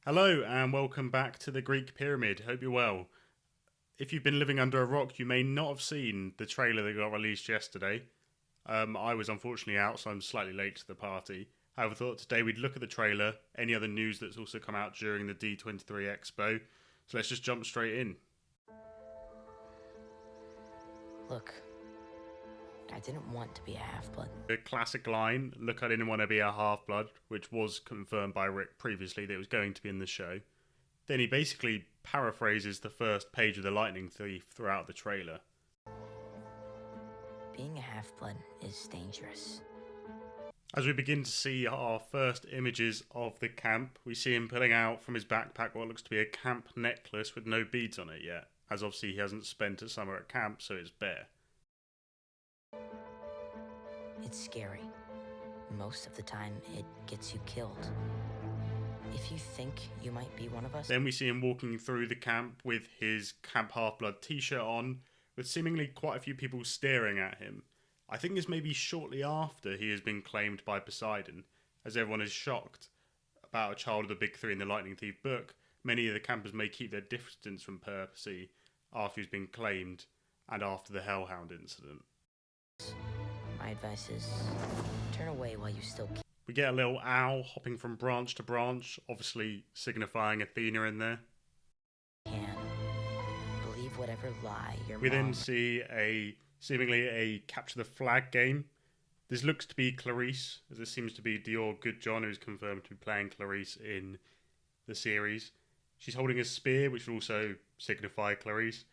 Hello and welcome back to the Greek Pyramid. Hope you're well. If you've been living under a rock, you may not have seen the trailer that got released yesterday. I was unfortunately out, so I'm slightly late to the party. However, I thought today we'd look at the trailer, any other news that's also come out during the D23 Expo. So let's just jump straight in. Look, I didn't want to be a half-blood. The classic line, look, I didn't want to be a half-blood, which was confirmed by Rick previously that it was going to be in the show. Then he basically paraphrases the first page of The Lightning Thief throughout the trailer. Being a half-blood is dangerous. As we begin to see our first images of the camp, we see him pulling out from his backpack what looks to be a camp necklace with no beads on it yet, as obviously he hasn't spent a summer at camp, so it's bare. It's scary. Most of the time, it gets you killed. If you think you might be one of us... Then we see him walking through the camp with his Camp Half-Blood t-shirt on, with seemingly quite a few people staring at him. I think this may be shortly after he has been claimed by Poseidon, as everyone is shocked about a child of the Big Three in the Lightning Thief book. Many of the campers may keep their distance from Percy after he's been claimed and after the Hellhound incident. My advice is, turn away while you still can. We get a little owl hopping from branch to branch, obviously signifying Athena in there. Believe whatever lie your We then see seemingly a capture the flag game. This looks to be Clarice, as this seems to be Dior Goodjohn, who's confirmed to be playing Clarice in the series. She's holding a spear, which will also signify Clarice.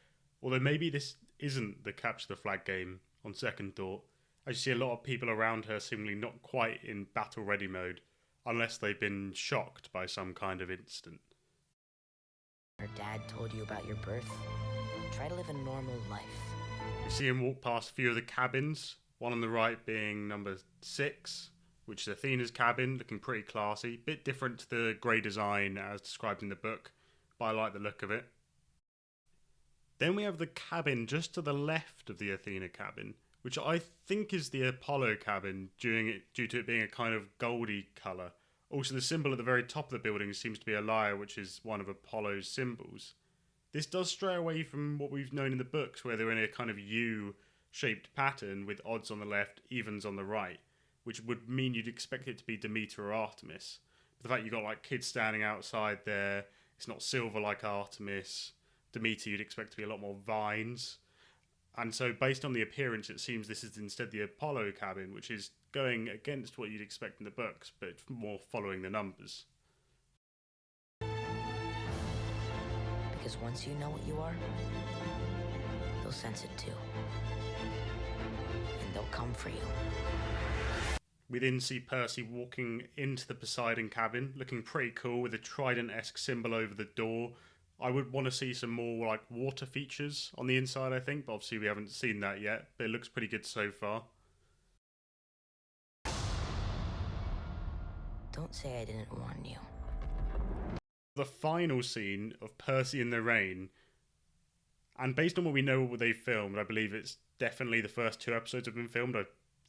Although maybe this isn't the capture the flag game on second thought. As you see a lot of people around her seemingly not quite in battle ready mode, unless they've been shocked by some kind of incident. Her dad told you about your birth. Try to live a normal life. You see him walk past a few of the cabins, one on the right being number 6, which is Athena's cabin, looking pretty classy. Bit different to the grey design as described in the book, but I like the look of it. Then we have the cabin just to the left of the Athena cabin, which I think is the Apollo cabin due to it being a kind of goldy colour. Also, the symbol at the very top of the building seems to be a lyre, which is one of Apollo's symbols. This does stray away from what we've known in the books, where they're in a kind of U-shaped pattern with odds on the left, evens on the right, which would mean you'd expect it to be Demeter or Artemis. But the fact you've got like kids standing outside there, it's not silver like Artemis. Demeter you'd expect to be a lot more vines. And so based on the appearance, it seems this is instead the Apollo cabin, which is going against what you'd expect in the books, but more following the numbers. Because once you know what you are, they'll sense it too. And they'll come for you. We then see Percy walking into the Poseidon cabin, looking pretty cool with a trident-esque symbol over the door. I would want to see some more like water features on the inside, I think, but obviously we haven't seen that yet, but it looks pretty good so far. Don't say I didn't warn you. The final scene of Percy in the Rain, and based on what we know what they filmed, I believe it's definitely the first 2 episodes have been filmed. I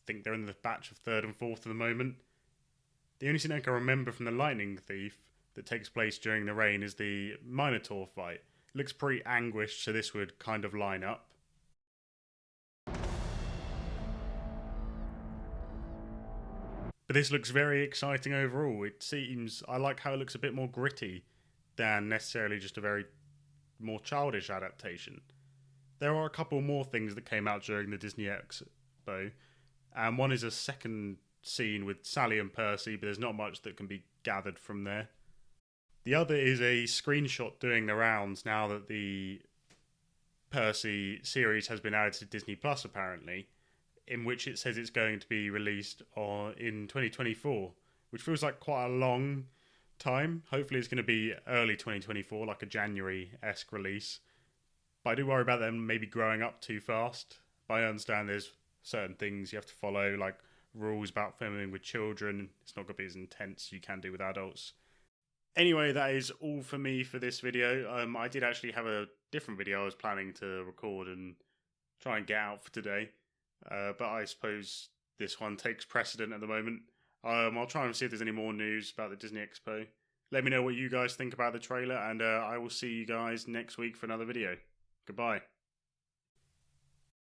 think they're in the batch of 3rd and 4th at the moment. The only scene I can remember from The Lightning Thief that takes place during the rain is the Minotaur fight. It looks pretty anguished, so this would kind of line up. But this looks very exciting overall. It seems, I like how it looks a bit more gritty than necessarily just a very more childish adaptation. There are a couple more things that came out during the Disney Expo, and one is a second scene with Sally and Percy, but there's not much that can be gathered from there. The other is a screenshot doing the rounds now that the Percy series has been added to Disney Plus, apparently, in which it says it's going to be released in 2024, which feels like quite a long time. Hopefully it's going to be early 2024, like a January-esque release. But I do worry about them maybe growing up too fast. But I understand there's certain things you have to follow, like rules about filming with children. It's not going to be as intense as you can do with adults. Anyway, that is all for me for this video. I did actually have a different video I was planning to record and try and get out for today. But I suppose this one takes precedent at the moment. I'll try and see if there's any more news about the Disney Expo. Let me know what you guys think about the trailer, and I will see you guys next week for another video. Goodbye.